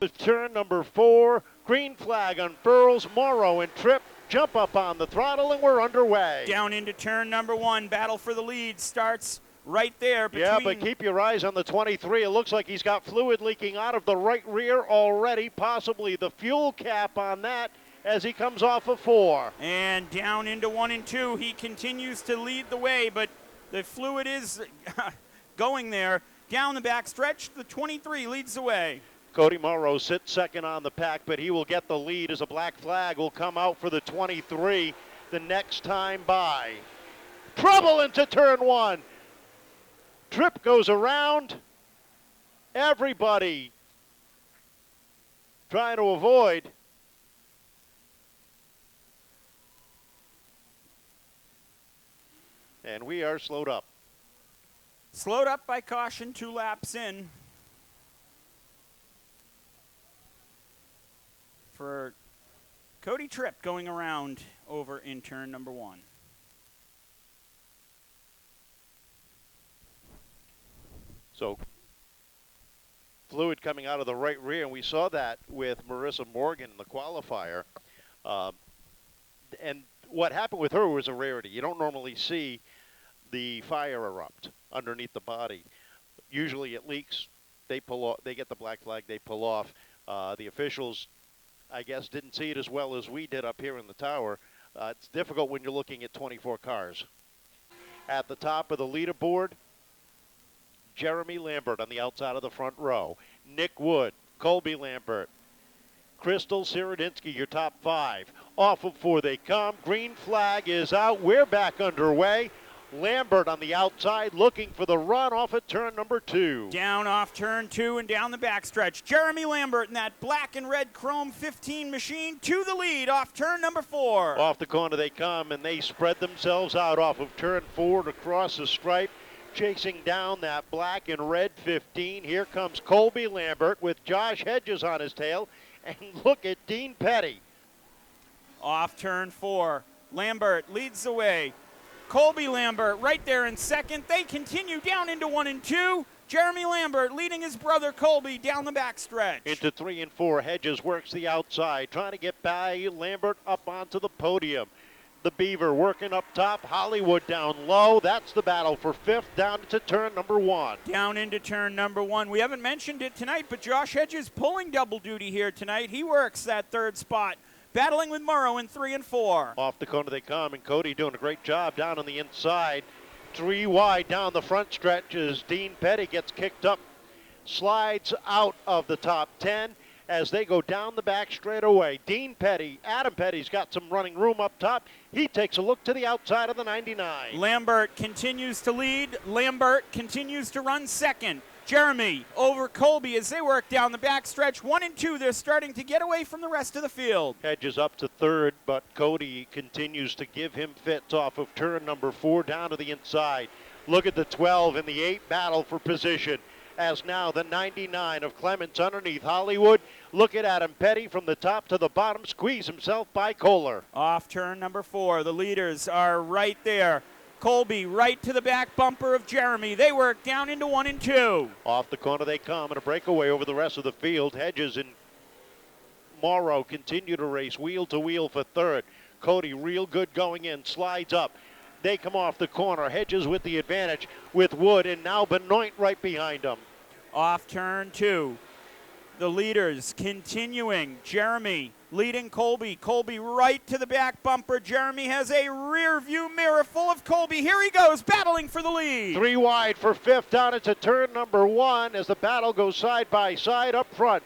Turn number 4, green flag unfurls. Moreau and Tripp jump up on the throttle, and we're underway. Down into turn number 1. Battle for the lead starts right there. Yeah, but keep your eyes on the 23. It looks like he's got fluid leaking out of the right rear already, possibly the fuel cap on that as he comes off of 4. And down into 1 and 2. He continues to lead the way, but the fluid is going there. Down the back stretch, the 23 leads the way. Cody Moreau sits second on the pack, but he will get the lead as a black flag will come out for the 23 the next time by. Trouble into turn 1. Tripp goes around. Everybody trying to avoid. And we are slowed up. Slowed up by caution, 2 laps in. For Cody Tripp going around over in turn number 1. So fluid coming out of the right rear, and we saw that with Marissa Morgan in the qualifier. And what happened with her was a rarity. You don't normally see the fire erupt underneath the body. Usually it leaks, they pull off, they get the black flag, they pull off. The officials, I guess, didn't see it as well as we did up here in the tower. It's difficult when you're looking at 24 cars. At the top of the leaderboard, Jeremy Lambert on the outside of the front row. Nick Wood, Colby Lambert, Crystal Serydynski, your top 5. Off of 4 they come. Green flag is out. We're back underway. Lambert on the outside looking for the run off at turn number 2. Down off turn 2 and down the backstretch. Jeremy Lambert in that black and red chrome 15 machine to the lead off turn number 4. Off the corner they come, and they spread themselves out off of turn 4 to cross the stripe, chasing down that black and red 15. Here comes Colby Lambert with Josh Hedges on his tail, and look at Dean Pettey. Off turn 4, Lambert leads the way. Colby Lambert right there in second. They continue down into 1 and 2. Jeremy Lambert leading his brother Colby down the backstretch. Into 3 and 4, Hedges works the outside, trying to get by Lambert up onto the podium. The Beaver working up top, Hollywood down low. That's the battle for 5th down into turn number 1. Down into turn number 1. We haven't mentioned it tonight, but Josh Hedges pulling double duty here tonight. He works that 3rd spot, battling with Moreau in 3 and 4. Off the corner they come, and Cody doing a great job down on the inside. 3 wide down the front stretch as Dean Pettey gets kicked up, slides out of the top 10 as they go down the back straight away. Dean Pettey, Adam Petty's got some running room up top. He takes a look to the outside of the 99. Lambert continues to lead. Lambert continues to run second. Jeremy over Colby as they work down the backstretch. 1 and 2, they're starting to get away from the rest of the field. Hedges up to 3rd, but Cody continues to give him fits off of turn number 4 down to the inside. Look at the 12 and the 8 battle for position, as now the 99 of Clements underneath Hollywood. Look at Adam Pettey from the top to the bottom, squeeze himself by Kohler. Off turn number 4, the leaders are right there. Colby right to the back bumper of Jeremy. They work down into 1 and 2. Off the corner they come, and a breakaway over the rest of the field. Hedges and Moreau continue to race wheel to wheel for 3rd. Cody real good going in, slides up. They come off the corner. Hedges with the advantage with Wood, and now Benoit right behind him. Off turn 2. The leaders continuing. Jeremy leading Colby. Colby right to the back bumper. Jeremy has a rear view mirror full of Colby. Here he goes, battling for the lead. 3 wide for 5th down into turn number 1 as the battle goes side by side up front.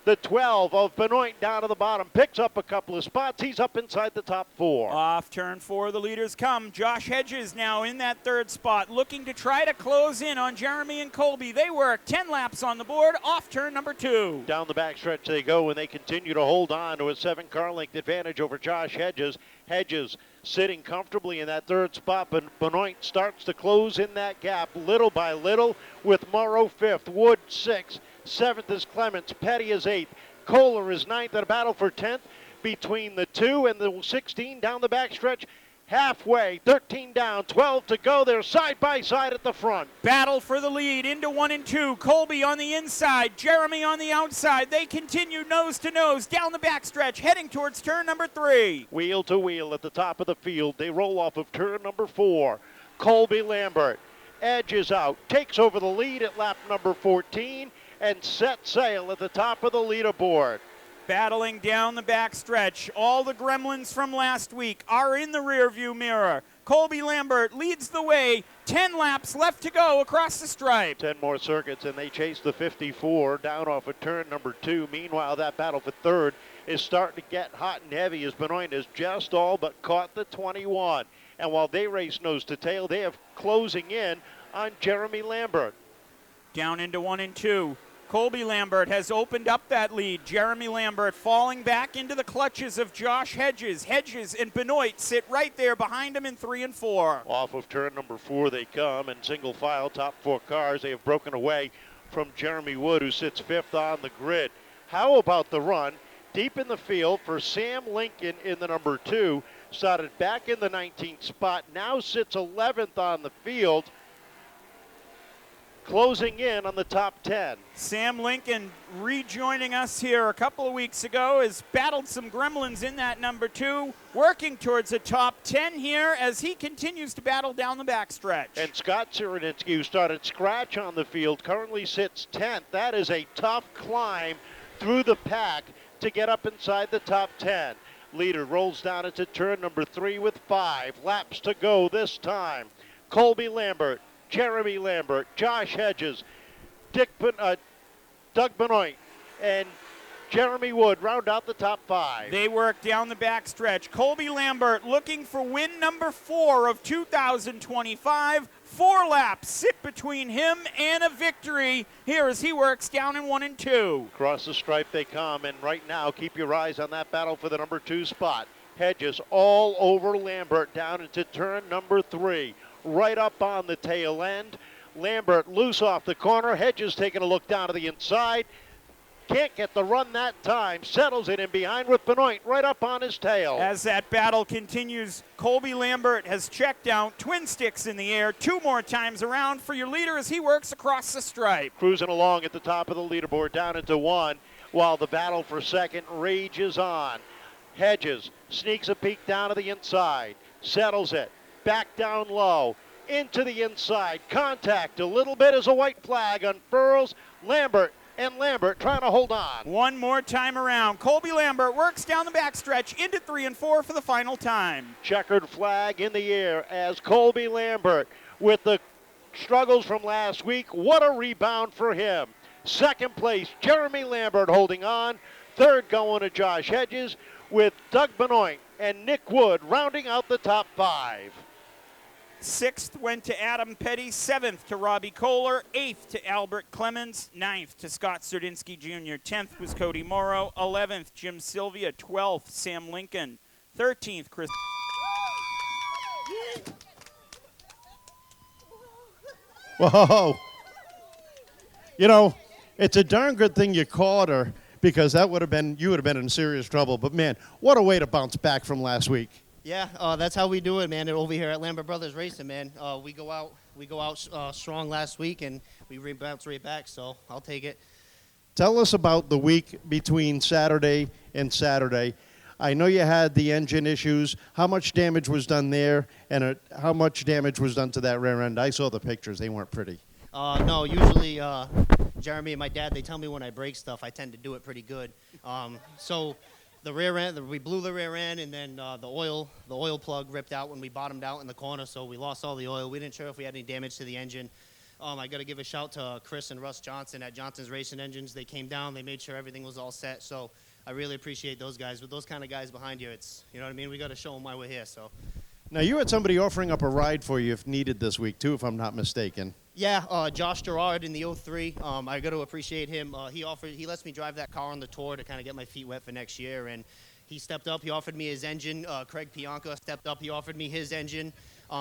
The 12 of Benoit down to the bottom picks up a couple of spots. He's up inside the top 4. Off turn 4, the leaders come. Josh Hedges now in that 3rd spot, looking to try to close in on Jeremy and Colby. They work 10 laps on the board off turn number 2. Down the backstretch they go, and they continue to hold on to a 7-car length advantage over Josh Hedges. Hedges sitting comfortably in that 3rd spot, but Benoit starts to close in that gap little by little with Moreau 5th, Wood 6th. 7th is Clements, Pettey is 8th, Kohler is 9th, and a battle for 10th between the 2 and the 16 down the backstretch. halfway, 13 down, 12 to go. They're side by side at the front. Battle for the lead into 1 and 2. Colby on the inside, Jeremy on the outside. They continue nose to nose down the backstretch, heading towards turn number 3. Wheel to wheel at the top of the field. They roll off of turn number 4. Colby Lambert edges out, takes over the lead at lap number 14, and sets sail at the top of the leaderboard. Battling down the backstretch. All the gremlins from last week are in the rearview mirror. Colby Lambert leads the way. 10 laps left to go across the stripe. 10 more circuits, and they chase the 54 down off of turn number 2. Meanwhile, that battle for third is starting to get hot and heavy as Benoit has just all but caught the 21. And while they race nose to tail, they have closing in on Jeremy Lambert. Down into 1 and 2. Colby Lambert has opened up that lead. Jeremy Lambert falling back into the clutches of Josh Hedges. Hedges and Benoit sit right there behind him in 3 and 4. Off of turn number 4 they come, and single file, top 4 cars. They have broken away from Jeremy Wood, who sits 5th on the grid. How about the run deep in the field for Sam Lincoln in the number 2? Started back in the 19th spot, now sits 11th on the field, closing in on the top 10. Sam Lincoln rejoining us here a couple of weeks ago has battled some gremlins in that number 2, working towards a top 10 here as he continues to battle down the backstretch. And Scott Serydynski, who started scratch on the field, currently sits 10th. That is a tough climb through the pack to get up inside the top 10. Leader rolls down into turn number 3 with 5 laps to go this time. Colby Lambert, Jeremy Lambert, Josh Hedges, Doug Benoit, and Jeremy Wood round out the top 5. They work down the backstretch. Colby Lambert looking for win number 4 of 2025. 4 laps sit between him and a victory here as he works down in 1 and 2. Across the stripe they come, and right now keep your eyes on that battle for the number 2 spot. Hedges all over Lambert down into turn number 3. Right up on the tail end. Lambert loose off the corner. Hedges taking a look down to the inside. Can't get the run that time. Settles it in behind with Benoit right up on his tail. As that battle continues, Colby Lambert has checked out. Twin sticks in the air 2 more times around for your leader as he works across the stripe. Cruising along at the top of the leaderboard down into 1 while the battle for second rages on. Hedges sneaks a peek down to the inside. Settles it. Back down low, into the inside, contact a little bit as a white flag unfurls. Lambert trying to hold on. 1 more time around. Colby Lambert works down the backstretch into 3 and 4 for the final time. Checkered flag in the air as Colby Lambert, with the struggles from last week, what a rebound for him. Second place, Jeremy Lambert holding on. Third going to Josh Hedges, with Doug Benoit and Nick Wood rounding out the top 5. 6th went to Adam Pettey, 7th to Robbie Kohler, 8th to Albert Clements, 9th to Scott Serydynski Jr., 10th was Cody Moreau, 11th Jim Sylvia, 12th Sam Lincoln, 13th Chris. Whoa. You know, it's a darn good thing you caught her, because you would have been in serious trouble. But man, what a way to bounce back from last week. Yeah, that's how we do it, man. Over here at Lambert Brothers Racing, man, we go out strong last week, and we bounce right back. So I'll take it. Tell us about the week between Saturday and Saturday. I know you had the engine issues. How much damage was done there, and how much damage was done to that rear end? I saw the pictures; they weren't pretty. No, usually Jeremy and my dad, they tell me when I break stuff, I tend to do it pretty good. So. The rear end, we blew the rear end, and then the oil plug ripped out when we bottomed out in the corner, so we lost all the oil. We didn't sure if we had any damage to the engine. I got to give a shout to Chris and Russ Johnson at Johnson's Racing Engines. They came down, they made sure everything was all set, so I really appreciate those guys. With those kind of guys behind you, it's, you know what I mean? We got to show them why we're here, so. Now, you had somebody offering up a ride for you if needed this week, too, if I'm not mistaken. Yeah, Josh Gerard in the 03. I got to appreciate him. He lets me drive that car on the tour to kind of get my feet wet for next year, and he stepped up. He offered me his engine. Craig Pianca stepped up. He offered me his engine.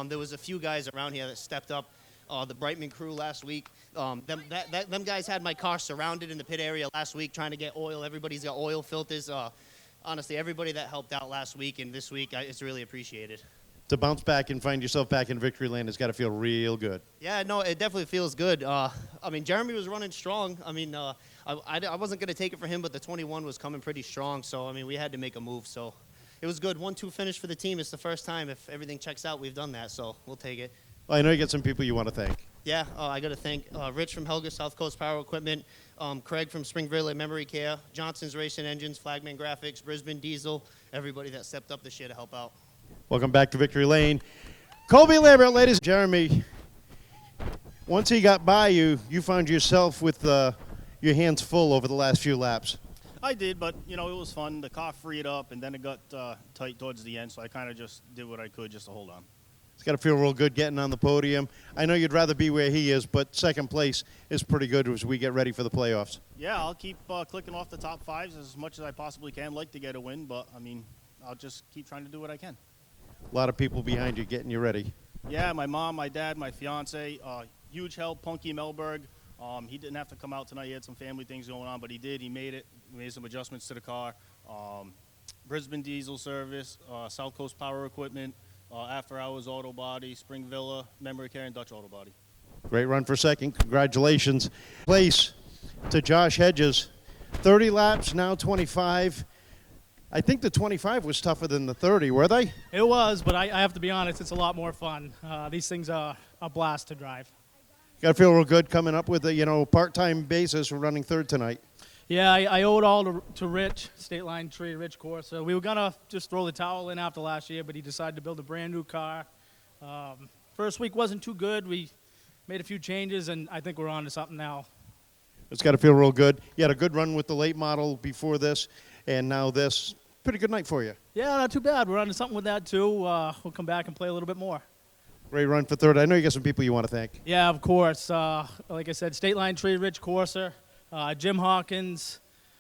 There was a few guys around here that stepped up. The Brightman crew last week. Them guys had my car surrounded in the pit area last week trying to get oil. Everybody's got oil filters. Honestly, everybody that helped out last week and this week, it's really appreciated. To bounce back and find yourself back in victory lane has got to feel real good. Yeah, no, it definitely feels good. I mean, Jeremy was running strong. I mean, I wasn't going to take it for him, but the 21 was coming pretty strong. So, I mean, we had to make a move. So, it was good. 1-2 finish for the team. It's the first time. If everything checks out, we've done that. So, we'll take it. Well, I know you got some people you want to thank. Yeah, I got to thank Rich from Helga South Coast Power Equipment, Craig from Springville Memory Care, Johnson's Racing Engines, Flagman Graphics, Brisbane Diesel, everybody that stepped up this year to help out. Welcome back to victory lane. Colby Lambert, ladies. Jeremy, once he got by you, you found yourself with your hands full over the last few laps. I did, but, you know, it was fun. The car freed up, and then it got tight towards the end, so I kind of just did what I could just to hold on. It's got to feel real good getting on the podium. I know you'd rather be where he is, but second place is pretty good as we get ready for the playoffs. Yeah, I'll keep clicking off the top fives as much as I possibly can. Like to get a win, but, I mean, I'll just keep trying to do what I can. A lot of people behind you getting you ready. Yeah, my mom, my dad, my fiance, huge help, Punky Melberg. He didn't have to come out tonight. He had some family things going on, but he did. He made it. We made some adjustments to the car. Brisbane Diesel Service, South Coast Power Equipment, After Hours Auto Body, Spring Villa, Memory Care, and Dutch Auto Body. Great run for second. Congratulations. Place to Josh Hedges. 30 laps, now 25. I think the 25 was tougher than the 30, were they? It was, but I have to be honest, it's a lot more fun. These things are a blast to drive. Got to feel real good coming up with a part-time basis. We're running third tonight. Yeah, I owe it all to Rich, State Line Tree, Rich Corsa. We were going to just throw the towel in after last year, but he decided to build a brand new car. First week wasn't too good. We made a few changes, and I think we're on to something now. It's got to feel real good. You had a good run with the late model before this, and now this. Pretty good night for you. Yeah, not too bad. We're on to something with that, too. We'll come back and play a little bit more. Great run for third. I know you got some people you want to thank. Yeah, of course. Like I said, State Line Tree, Rich Corsa, Jim Hawkins,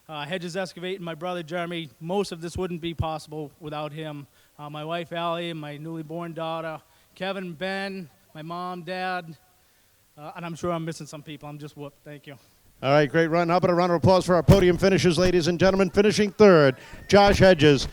Hedges Excavate, and my brother Jeremy. Most of this wouldn't be possible without him. My wife Allie, my newly born daughter, Kevin, Ben, my mom, Dad, and I'm sure I'm missing some people. I'm just whooped. Thank you. All right, great run. How about a round of applause for our podium finishers, ladies and gentlemen? Finishing third, Josh Hedges.